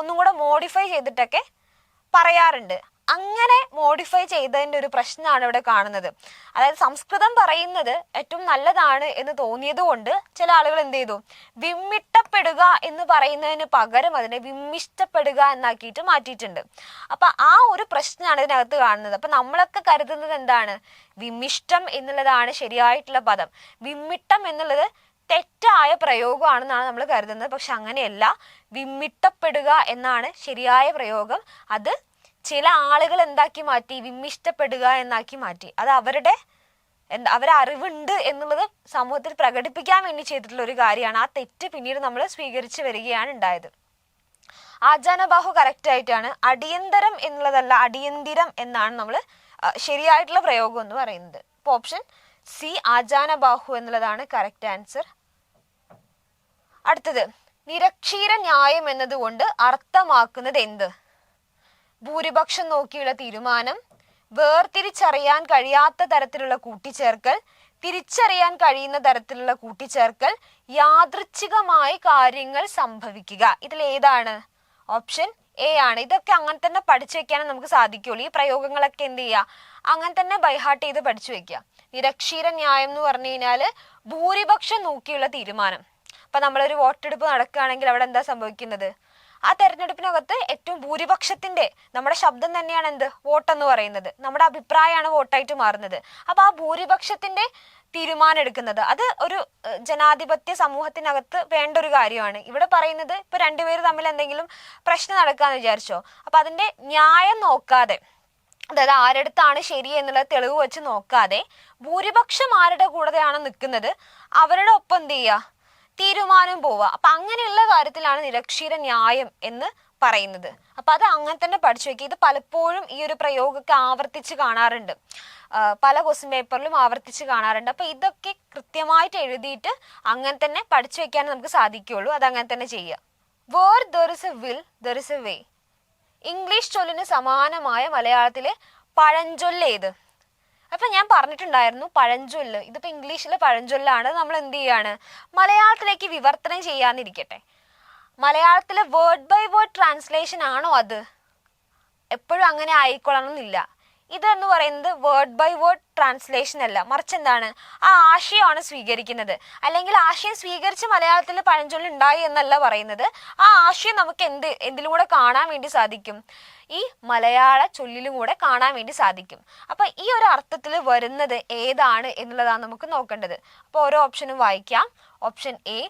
ഒന്നും കൂടെ മോഡിഫൈ ചെയ്തിട്ടൊക്കെ പറയാറുണ്ട്. അങ്ങനെ മോഡിഫൈ ചെയ്തതിൻ്റെ ഒരു പ്രശ്നമാണ് ഇവിടെ കാണുന്നത്. അതായത് സംസ്കൃതം പറയുന്നത് ഏറ്റവും നല്ലതാണ് എന്ന് തോന്നിയത് കൊണ്ട് ചില ആളുകൾ എന്ത് ചെയ്തു, വിമ്മിട്ടപ്പെടുക എന്ന് പറയുന്നതിന് പകരം അതിനെ വിമ്മിഷ്ടപ്പെടുക എന്നാക്കിയിട്ട് മാറ്റിയിട്ടുണ്ട്. അപ്പൊ ആ ഒരു പ്രശ്നമാണ് ഇതിനകത്ത് കാണുന്നത്. അപ്പൊ നമ്മളൊക്കെ കരുതുന്നത് എന്താണ്? വിമ്മിഷ്ടം എന്നുള്ളതാണ് ശരിയായിട്ടുള്ള പദം. വിമ്മിട്ടം എന്നുള്ളത് തെറ്റായ പ്രയോഗമാണെന്നാണ് നമ്മൾ കരുതുന്നത്. പക്ഷെ അങ്ങനെയല്ല, വിമ്മിട്ടപ്പെടുക എന്നാണ് ശരിയായ പ്രയോഗം. അത് ചില ആളുകൾ എന്താക്കി മാറ്റി, വിമ്മിഷ്ടപ്പെടുക എന്നാക്കി മാറ്റി. അത് അവരറിവുണ്ട് എന്നുള്ളത് സമൂഹത്തിൽ പ്രകടിപ്പിക്കാൻ വേണ്ടി ചെയ്തിട്ടുള്ള ഒരു കാര്യമാണ്. ആ തെറ്റ് പിന്നീട് നമ്മൾ സ്വീകരിച്ചു വരികയാണ് ഉണ്ടായത്. ആജാനബാഹു കറക്റ്റ് ആയിട്ടാണ്. അടിയന്തരം എന്നുള്ളതല്ല, അടിയന്തിരം എന്നാണ് നമ്മൾ ശരിയായിട്ടുള്ള പ്രയോഗം എന്ന് പറയുന്നത്. അപ്പോൾ ഓപ്ഷൻ സി ആജാനബാഹു എന്നുള്ളതാണ് കറക്റ്റ് ആൻസർ. അടുത്തത്, നിരക്ഷീര ന്യായം എന്നതുകൊണ്ട് അർത്ഥമാക്കുന്നത് എന്ത്? ഭൂരിപക്ഷം നോക്കിയുള്ള തീരുമാനം, വേർതിരിച്ചറിയാൻ കഴിയാത്ത തരത്തിലുള്ള കൂട്ടിച്ചേർക്കൽ, തിരിച്ചറിയാൻ കഴിയുന്ന തരത്തിലുള്ള കൂട്ടിച്ചേർക്കൽ, യാദൃച്ഛികമായി കാര്യങ്ങൾ സംഭവിക്കുക. ഇതിലേതാണ്? ഓപ്ഷൻ എ ആണ്. ഇതൊക്കെ അങ്ങനെ തന്നെ പഠിച്ചു വെക്കാനും നമുക്ക് സാധിക്കുള്ളൂ. ഈ പ്രയോഗങ്ങളൊക്കെ എന്ത് ചെയ്യുക, അങ്ങനെ തന്നെ ബൈഹാർട്ട് ചെയ്ത് പഠിച്ചു വെക്കുക. നിരക്ഷീര ന്യായം എന്ന് പറഞ്ഞു കഴിഞ്ഞാല് ഭൂരിപക്ഷം നോക്കിയുള്ള തീരുമാനം. അപ്പൊ നമ്മളൊരു വോട്ടെടുപ്പ് നടക്കുകയാണെങ്കിൽ അവിടെ എന്താ സംഭവിക്കുന്നത്? ആ തെരഞ്ഞെടുപ്പിനകത്ത് ഏറ്റവും ഭൂരിപക്ഷത്തിന്റെ, നമ്മുടെ ശബ്ദം തന്നെയാണ് എന്ത്, വോട്ടെന്ന് പറയുന്നത്. നമ്മുടെ അഭിപ്രായമാണ് വോട്ടായിട്ട് മാറുന്നത്. അപ്പൊ ആ ഭൂരിപക്ഷത്തിന്റെ തീരുമാനം എടുക്കുന്നത് അത് ഒരു ജനാധിപത്യ സമൂഹത്തിനകത്ത് വേണ്ട ഒരു കാര്യമാണ്. ഇവിടെ പറയുന്നത് ഇപ്പൊ രണ്ടുപേര് തമ്മിൽ എന്തെങ്കിലും പ്രശ്നം നടക്കാന്ന് വിചാരിച്ചോ, അപ്പൊ അതിന്റെ ന്യായം നോക്കാതെ, അതായത് ആരടുത്താണ് ശരി എന്നുള്ള തെളിവ് വെച്ച് നോക്കാതെ ഭൂരിപക്ഷം ആരുടെ കൂടെയാണ് നിൽക്കുന്നത് അവരുടെ ഒപ്പം എന്ത് ചെയ്യുക, തീരുമാനം പോവുക. അപ്പൊ അങ്ങനെയുള്ള കാര്യത്തിലാണ് നിരക്ഷീര ന്യായം എന്ന് പറയുന്നത്. അപ്പൊ അത് അങ്ങനെ തന്നെ പഠിച്ചു വെക്കുക. ഇത് പലപ്പോഴും ഈ ഒരു പ്രയോഗമൊക്കെ ആവർത്തിച്ച് കാണാറുണ്ട്, പല ക്വസ്റ്റ്യൻ പേപ്പറിലും ആവർത്തിച്ച് കാണാറുണ്ട്. അപ്പൊ ഇതൊക്കെ കൃത്യമായിട്ട് എഴുതിയിട്ട് അങ്ങനെ തന്നെ പഠിച്ചു വെക്കാൻ നമുക്ക് സാധിക്കുള്ളൂ. അത് അങ്ങനെ തന്നെ ചെയ്യുക. Where there is a will there is a way. English ചൊല്ലിന് സമാനമായ മലയാളത്തിലെ പഴഞ്ചൊല്ല് ഏത്? അപ്പൊ ഞാൻ പറഞ്ഞിട്ടുണ്ടായിരുന്നു പഴഞ്ചൊല്ല്, ഇതിപ്പോ ഇംഗ്ലീഷിലെ പഴഞ്ചൊല്ലാണ്. നമ്മൾ എന്ത് ചെയ്യാണ്, മലയാളത്തിലേക്ക് വിവർത്തനം ചെയ്യാന്നിരിക്കട്ടെ. മലയാളത്തിലെ വേർഡ് ബൈ വേർഡ് ട്രാൻസ്ലേഷൻ ആണോ അത്? എപ്പോഴും അങ്ങനെ ആയിക്കൊള്ളണമെന്നില്ല. ഇതെന്ന് പറയുന്നത് വേർഡ് ബൈ വേർഡ് ട്രാൻസ്ലേഷൻ അല്ല, മറിച്ച് എന്താണ്, ആ ആശയമാണ് സ്വീകരിക്കുന്നത്. അല്ലെങ്കിൽ ആശയം സ്വീകരിച്ച് മലയാളത്തിൽ പഴഞ്ചൊല്ല് ഉണ്ടായി എന്നല്ല പറയുന്നത്. ആ ആശയം നമുക്ക് എന്തിലൂടെ കാണാൻ വേണ്ടി സാധിക്കും, ഈ മലയാള ചൊല്ലിലും കൂടെ കാണാൻ വേണ്ടി സാധിക്കും. അപ്പൊ ഈ ഒരു അർത്ഥത്തിൽ വരുന്നത് ഏതാണ് എന്നുള്ളതാണ് നമുക്ക് നോക്കേണ്ടത്. അപ്പൊ ഓരോ ഓപ്ഷനും വായിക്കാം. ഓപ്ഷൻ എ,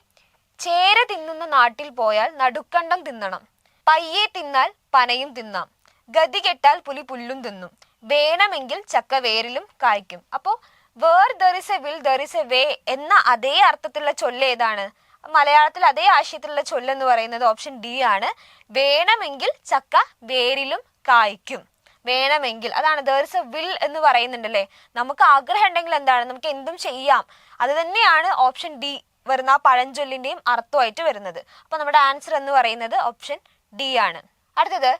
ചേര തിന്നുന്ന നാട്ടിൽ പോയാൽ നടുക്കണ്ടം തിന്നണം, പയ്യെ തിന്നാൽ പനയും തിന്നാം, ഗതി കെട്ടാൽ പുലി പുല്ലും തിന്നും, വേണമെങ്കിൽ ചക്ക വേരിലും കായ്ക്കും. അപ്പോൾ where there is a will there is a way എന്ന അതേ അർത്ഥത്തിലുള്ള ചൊല്ല് ഏതാണ്? മലയാളത്തിൽ അതേ ആശയത്തിലുള്ള ചൊല്ലെന്ന് പറയുന്നത് ഓപ്ഷൻ ഡി ആണ്. വേണമെങ്കിൽ ചക്ക വേരിലും കായ്ക്കും. വേണമെങ്കിൽ, അതാണ് ദർ ഇസ് എ വിൽ എന്ന് പറയുന്നുണ്ടല്ലേ. നമുക്ക് ആഗ്രഹം ഉണ്ടെങ്കിൽ എന്താണ്, നമുക്ക് എന്തും ചെയ്യാം. അത് തന്നെയാണ് ഓപ്ഷൻ ഡി വരുന്ന ആ പഴഞ്ചൊല്ലിന്റെയും അർത്ഥമായിട്ട് വരുന്നത്. അപ്പൊ നമ്മുടെ ആൻസർ എന്ന് പറയുന്നത് ഓപ്ഷൻ ഡി ആണ്. അടുത്തത്,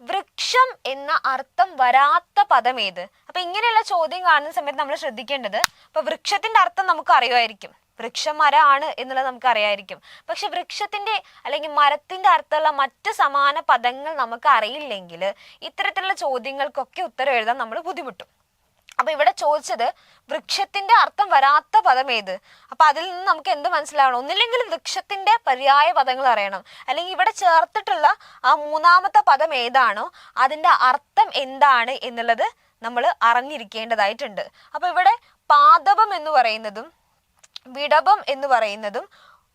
വൃക്ഷം എന്ന അർത്ഥം വരാത്ത പദം ഏത്? അപ്പൊ ഇങ്ങനെയുള്ള ചോദ്യം കാണുന്ന സമയത്ത് നമ്മൾ ശ്രദ്ധിക്കേണ്ടത്, ഇപ്പൊ വൃക്ഷത്തിന്റെ അർത്ഥം നമുക്ക് അറിയുമായിരിക്കും, വൃക്ഷം മരമാണ് എന്നുള്ളത് നമുക്ക് അറിയായിരിക്കും. പക്ഷെ വൃക്ഷത്തിന്റെ അല്ലെങ്കിൽ മരത്തിന്റെ അർത്ഥമുള്ള മറ്റ് സമാന പദങ്ങൾ നമുക്ക് അറിയില്ലെങ്കിൽ ഇത്തരത്തിലുള്ള ചോദ്യങ്ങൾക്കൊക്കെ ഉത്തരം എഴുതാൻ നമ്മൾ ബുദ്ധിമുട്ടും. അപ്പൊ ഇവിടെ ചോദിച്ചത് വൃക്ഷത്തിന്റെ അർത്ഥം വരാത്ത പദം ഏത്? അപ്പൊ അതിൽ നിന്ന് നമുക്ക് എന്ത് മനസ്സിലാവണം? ഒന്നില്ലെങ്കിൽ വൃക്ഷത്തിന്റെ പര്യായ പദങ്ങൾ അറിയണം, അല്ലെങ്കിൽ ഇവിടെ ചേർത്തിട്ടുള്ള ആ മൂന്നാമത്തെ പദം ഏതാണോ അതിന്റെ അർത്ഥം എന്താണ് എന്നുള്ളത് നമ്മൾ അറിഞ്ഞിരിക്കേണ്ടതായിട്ടുണ്ട്. അപ്പൊ ഇവിടെ പാദപം എന്ന് പറയുന്നതും വിടപം എന്ന് പറയുന്നതും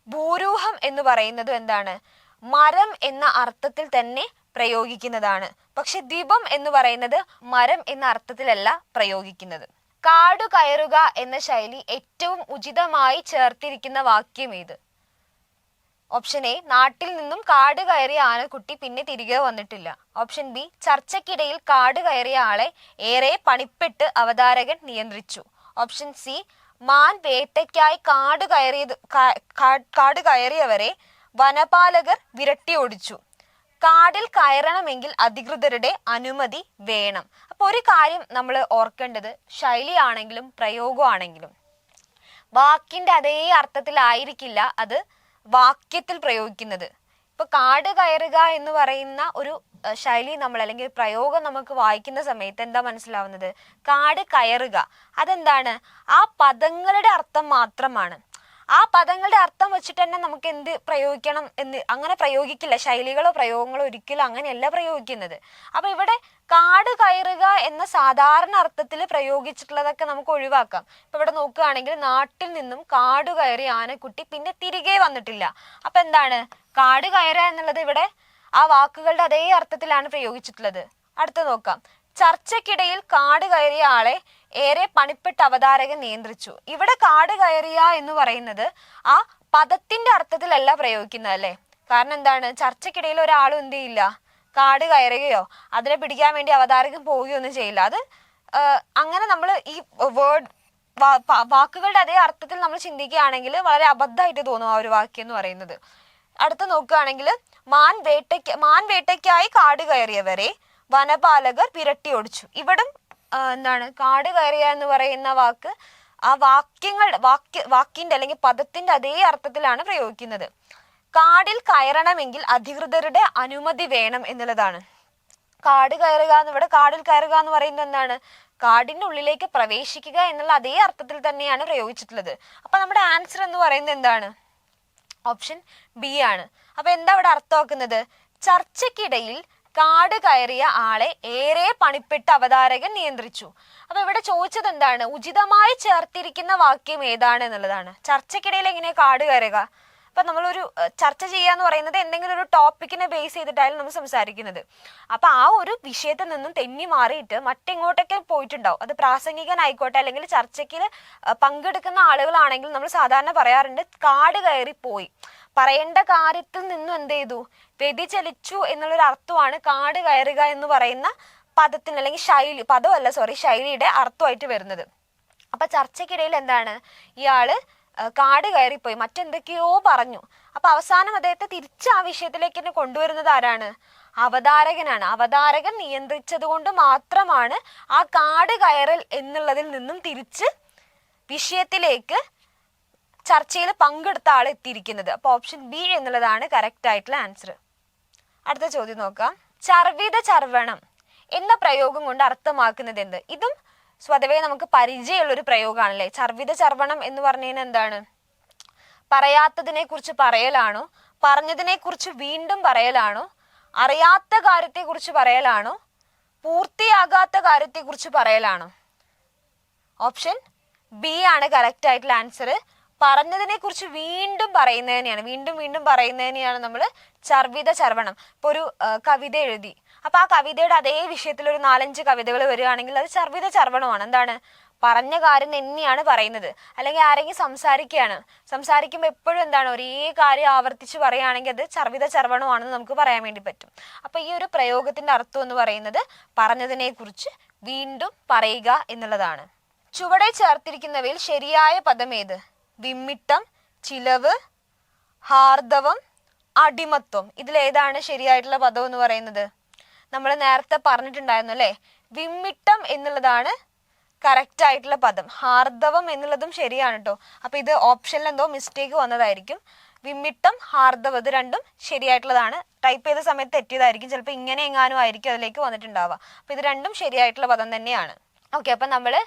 ഭൂരൂഹം എന്ന് പറയുന്നതും എന്താണ്? മരം എന്ന അർത്ഥത്തിൽ തന്നെ പ്രയോഗിക്കുന്നതാണ്. പക്ഷെ ദ്വീപം എന്ന് പറയുന്നത് മരം എന്ന അർത്ഥത്തിലല്ല പ്രയോഗിക്കുന്നത്. കാടു കയറുക എന്ന ശൈലി ഏറ്റവും ഉചിതമായി ചേർത്തിരിക്കുന്ന വാക്യം ഏത്? ഓപ്ഷൻ എ, നാട്ടിൽ നിന്നും കാട് കയറിയ ആനക്കുട്ടി പിന്നെ തിരികെ വന്നിട്ടില്ല. ഓപ്ഷൻ ബി, ചർച്ചയ്ക്കിടയിൽ കാട് കയറിയ ആളെ ഏറെ പണിപ്പെട്ട് അവതാരകൻ നിയന്ത്രിച്ചു. ഓപ്ഷൻ സി, മാൻ വേട്ടയ്ക്കായി കാട് കയറിയവരെ വനപാലകർ വിരട്ടി ഓടിച്ചു. കാടിൽ കയറണമെങ്കിൽ അധികൃതരുടെ അനുമതി വേണം. അപ്പൊ ഒരു കാര്യം നമ്മൾ ഓർക്കേണ്ടത്, ശൈലിയാണെങ്കിലും പ്രയോഗമാണെങ്കിലും വാക്കിന്റെ അതേ അർത്ഥത്തിലായിരിക്കില്ല അത് വാക്യത്തിൽ പ്രയോഗിക്കുന്നത്. ഇപ്പൊ കാട് കയറുക എന്ന് പറയുന്ന ഒരു ശൈലി നമ്മൾ അല്ലെങ്കിൽ പ്രയോഗം നമുക്ക് വായിക്കുന്ന സമയത്ത് എന്താ മനസ്സിലാവുന്നത്? കാട് കയറുക, അതെന്താണ്? ആ പദങ്ങളുടെ അർത്ഥം മാത്രമാണ്. ആ പദങ്ങളുടെ അർത്ഥം വെച്ചിട്ട് തന്നെ നമുക്ക് എന്ത് പ്രയോഗിക്കണം എന്ന് അങ്ങനെ പ്രയോഗിക്കില്ല. ശൈലികളോ പ്രയോഗങ്ങളോ ഒരിക്കലും അങ്ങനെയല്ല പ്രയോഗിക്കുന്നത്. അപ്പൊ ഇവിടെ കാട് കയറുക എന്ന സാധാരണ അർത്ഥത്തിൽ പ്രയോഗിച്ചിട്ടുള്ളതൊക്കെ നമുക്ക് ഒഴിവാക്കാം. ഇപ്പൊ ഇവിടെ നോക്കുകയാണെങ്കിൽ, നാട്ടിൽ നിന്നും കാട് കയറിയ ആനക്കുട്ടി പിന്നെ തിരികെ വന്നിട്ടില്ല. അപ്പൊ എന്താണ്? കാട് കയറുക എന്നുള്ളത് ഇവിടെ ആ വാക്കുകളുടെ അതേ അർത്ഥത്തിലാണ് പ്രയോഗിച്ചിട്ടുള്ളത്. അടുത്ത നോക്കാം, ചർച്ചയ്ക്കിടയിൽ കാട് കയറിയ ആളെ ഏറെ പണിപ്പെട്ട് അവതാരകൻ നിയന്ത്രിച്ചു. ഇവിടെ കാട് കയറിയ എന്ന് പറയുന്നത് ആ പദത്തിന്റെ അർത്ഥത്തിലല്ല പ്രയോഗിക്കുന്നത് അല്ലെ. കാരണം എന്താണ്? ചർച്ചയ്ക്കിടയിൽ ഒരാളും എന്ത് ചെയ്യില്ല, കാട് കയറുകയോ അതിനെ പിടിക്കാൻ വേണ്ടി അവതാരകൻ പോവുകയോ ഒന്നും ചെയ്യില്ല. അത് അങ്ങനെ നമ്മൾ ഈ വേർഡ് വാക്കുകളുടെ അതേ അർത്ഥത്തിൽ നമ്മൾ ചിന്തിക്കുകയാണെങ്കിൽ വളരെ അബദ്ധമായിട്ട് തോന്നും ആ ഒരു വാക്യം എന്ന് പറയുന്നത്. അടുത്ത നോക്കുകയാണെങ്കിൽ, മാൻ വേട്ടയ്ക്കായി കാട് കയറിയവരെ വനപാലകർ വിരട്ടി ഓടിച്ചു. ഇവിടെ എന്താണ്? കാട് കയറിയ എന്ന് പറയുന്ന വാക്ക് ആ വാക്കിന്റെ അല്ലെങ്കിൽ പദത്തിന്റെ അതേ അർത്ഥത്തിലാണ് പ്രയോഗിക്കുന്നത്. കാടിൽ കയറണമെങ്കിൽ അധികൃതരുടെ അനുമതി വേണം എന്നുള്ളതാണ്. കാട് കയറുക ഇവിടെ കാടിൽ കയറുക എന്ന് പറയുന്നത് എന്താണ്? കാടിന്റെ ഉള്ളിലേക്ക് പ്രവേശിക്കുക എന്നുള്ള അതേ അർത്ഥത്തിൽ തന്നെയാണ് പ്രയോഗിച്ചിട്ടുള്ളത്. അപ്പൊ നമ്മുടെ ആൻസർ എന്ന് പറയുന്നത് എന്താണ്? ഓപ്ഷൻ ബി ആണ്. അപ്പൊ എന്താ ഇവിടെ അർത്ഥമാക്കുന്നത്? ചർച്ചയ്ക്കിടയിൽ കാട് കയറിയ ആളെ ഏറെ പണിപ്പെട്ട് അവതാരകൻ നിയന്ത്രിച്ചു. അപ്പൊ ഇവിടെ ചോദിച്ചത് എന്താണ്? ഉചിതമായി ചേർത്തിരിക്കുന്ന വാക്യം ഏതാണ് എന്നുള്ളതാണ്. ചർച്ചയ്ക്കിടയിൽ എങ്ങനെയാ കാട് കയറുക? അപ്പൊ നമ്മളൊരു ചർച്ച ചെയ്യാന്ന് പറയുന്നത് എന്തെങ്കിലും ഒരു ടോപ്പിക്കിനെ ബേസ് ചെയ്തിട്ടായാലും നമ്മൾ സംസാരിക്കുന്നത്. അപ്പൊ ആ ഒരു വിഷയത്തിൽ നിന്നും തെന്നി മാറിയിട്ട് മറ്റെങ്ങോട്ടൊക്കെ പോയിട്ടുണ്ടാവും. അത് പ്രാസംഗികനായിക്കോട്ടെ അല്ലെങ്കിൽ ചർച്ചയ്ക്ക് പങ്കെടുക്കുന്ന ആളുകളാണെങ്കിൽ നമ്മൾ സാധാരണ പറയാറുണ്ട് കാട് കയറി പോയി. പറയേണ്ട കാര്യത്തിൽ നിന്നും എന്ത് ചെയ്തു? വ്യതിചലിച്ചു എന്നുള്ളൊരു അർത്ഥമാണ് കാട് കയറുക എന്ന് പറയുന്ന പദത്തിന് അല്ലെങ്കിൽ ശൈലിയുടെ അർത്ഥമായിട്ട് വരുന്നത്. അപ്പൊ ചർച്ചയ്ക്കിടയിൽ എന്താണ്? ഇയാള് കാട് കയറിപ്പോയി, മറ്റെന്തൊക്കെയോ പറഞ്ഞു. അപ്പൊ അവസാനം അദ്ദേഹത്തെ തിരിച്ച് ആ വിഷയത്തിലേക്ക് തന്നെ കൊണ്ടുവരുന്നത് ആരാണ്? അവതാരകനാണ്. അവതാരകൻ നിയന്ത്രിച്ചത് കൊണ്ട് മാത്രമാണ് ആ കാട് കയറൽ എന്നുള്ളതിൽ നിന്നും തിരിച്ച് വിഷയത്തിലേക്ക് ചർച്ചയിൽ പങ്കെടുത്ത ആൾ എത്തിയിരിക്കുന്നത്. അപ്പൊ ഓപ്ഷൻ ബി എന്നുള്ളതാണ് കറക്റ്റ് ആയിട്ടുള്ള ആൻസർ. അടുത്ത ചോദ്യം നോക്കാം. ചർവിത ചർവണം എന്ന പ്രയോഗം കൊണ്ട് അർത്ഥമാക്കുന്നത് എന്ത്? ഇതും സ്വതവേ നമുക്ക് പരിചയമുള്ള ഒരു പ്രയോഗമാണല്ലേ. ചർവിത ചർവണം എന്ന് പറഞ്ഞു കഴിഞ്ഞാൽ എന്താണ്? പറയാത്തതിനെ കുറിച്ച് പറയലാണോ? പറഞ്ഞതിനെ കുറിച്ച് വീണ്ടും പറയലാണോ? അറിയാത്ത കാര്യത്തെ കുറിച്ച് പറയലാണോ? പൂർത്തിയാകാത്ത കാര്യത്തെ കുറിച്ച് പറയലാണോ? ഓപ്ഷൻ ബി ആണ് കറക്റ്റ് ആയിട്ടുള്ള ആൻസർ. പറഞ്ഞതിനെ കുറിച്ച് വീണ്ടും പറയുന്നതിനെയാണ് നമ്മൾ ചർവിത ചർവണം. ഇപ്പൊ ഒരു കവിത എഴുതി, അപ്പൊ ആ കവിതയുടെ അതേ വിഷയത്തിൽ ഒരു 4-5 കവിതകൾ വരികയാണെങ്കിൽ അത് ചർവിത ചർവണമാണ്. എന്താണ്, പറഞ്ഞ കാര്യം തന്നെയാണ് പറയുന്നത്. അല്ലെങ്കിൽ ആരെങ്കിലും സംസാരിക്കുമ്പോൾ എപ്പോഴും എന്താണ്, ഒരേ കാര്യം ആവർത്തിച്ച് പറയുകയാണെങ്കിൽ അത് ചർവിത ചർവണമാണെന്ന് നമുക്ക് പറയാൻ വേണ്ടി പറ്റും. അപ്പൊ ഈ ഒരു പ്രയോഗത്തിന്റെ അർത്ഥം എന്ന് പറയുന്നത് പറഞ്ഞതിനെ കുറിച്ച് വീണ്ടും പറയുക എന്നുള്ളതാണ്. ചുവടെ ചേർത്തിരിക്കുന്നവയിൽ ശരിയായ പദം ഏത്? വിമ്മിട്ടം, ചിലവ്, ഹാർദവം, അടിമത്വം. ഇതിലേതാണ് ശരിയായിട്ടുള്ള പദം എന്ന് പറയുന്നത്? നമ്മൾ നേരത്തെ പറഞ്ഞിട്ടുണ്ടായിരുന്നു അല്ലെ, വിമ്മിട്ടം എന്നുള്ളതാണ് കറക്റ്റ് ആയിട്ടുള്ള പദം. ഹാർദവം എന്നുള്ളതും ശരിയാണ് കേട്ടോ. അപ്പൊ ഇത് ഓപ്ഷനിൽ എന്തോ മിസ്റ്റേക്ക് വന്നതായിരിക്കും. വിമ്മിട്ടം, ഹാർദവം ഇത് രണ്ടും ശരിയായിട്ടുള്ളതാണ്. ടൈപ്പ് ചെയ്ത സമയത്ത് തെറ്റിയതായിരിക്കും, ചിലപ്പോൾ ഇങ്ങനെ എങ്ങാനും ആയിരിക്കും അതിലേക്ക് വന്നിട്ടുണ്ടാവുക. അപ്പൊ ഇത് രണ്ടും ശരിയായിട്ടുള്ള പദം തന്നെയാണ്. ഓക്കെ, അപ്പൊ നമ്മള്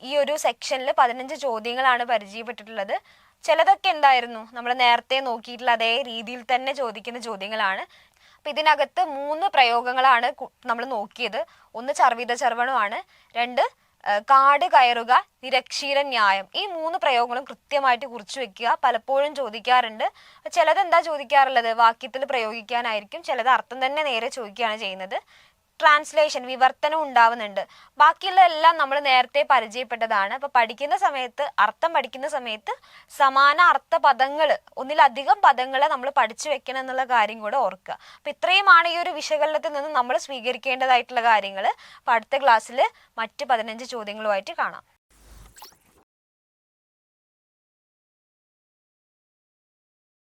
ഈ ഒരു സെക്ഷനിൽ 15 ചോദ്യങ്ങളാണ് പരിചയപ്പെട്ടിട്ടുള്ളത്. ചിലതൊക്കെ എന്തായിരുന്നു, നമ്മൾ നേരത്തെ നോക്കിയിട്ടുള്ള അതേ രീതിയിൽ തന്നെ ചോദിക്കുന്ന ചോദ്യങ്ങളാണ്. അപ്പൊ ഇതിനകത്ത് 3 പ്രയോഗങ്ങളാണ് നമ്മൾ നോക്കിയത്. ഒന്ന് ചർവിത ചർവണമാണ്, 2 കാട് കയറുക, നിരക്ഷീര ന്യായം. ഈ 3 പ്രയോഗങ്ങളും കൃത്യമായിട്ട് കുറിച്ചു വെക്കുക. പലപ്പോഴും ചോദിക്കാറുണ്ട്. ചിലത് എന്താ ചോദിക്കാറുള്ളത്, വാക്യത്തിൽ പ്രയോഗിക്കാനായിരിക്കും. ചിലത് അർത്ഥം തന്നെ നേരെ ചോദിക്കുകയാണ് ചെയ്യുന്നത്. ട്രാൻസ്ലേഷൻ, വിവർത്തനം ഉണ്ടാവുന്നുണ്ട്. ബാക്കിയുള്ള എല്ലാം നമ്മൾ നേരത്തെ പരിചയപ്പെട്ടതാണ്. അപ്പൊ അർത്ഥം പഠിക്കുന്ന സമയത്ത് സമാന അർത്ഥ പദങ്ങൾ, ഒന്നിലധികം പദങ്ങളെ നമ്മൾ പഠിച്ചു വെക്കണം എന്നുള്ള കാര്യം കൂടെ ഓർക്കുക. അപ്പൊ ഇത്രയുമാണ് ഈ ഒരു വിശകലനത്തിൽ നിന്ന് നമ്മൾ സ്വീകരിക്കേണ്ടതായിട്ടുള്ള കാര്യങ്ങൾ. അപ്പൊ അടുത്ത ക്ലാസ്സിൽ മറ്റ് 15 ചോദ്യങ്ങളുമായിട്ട് കാണാം.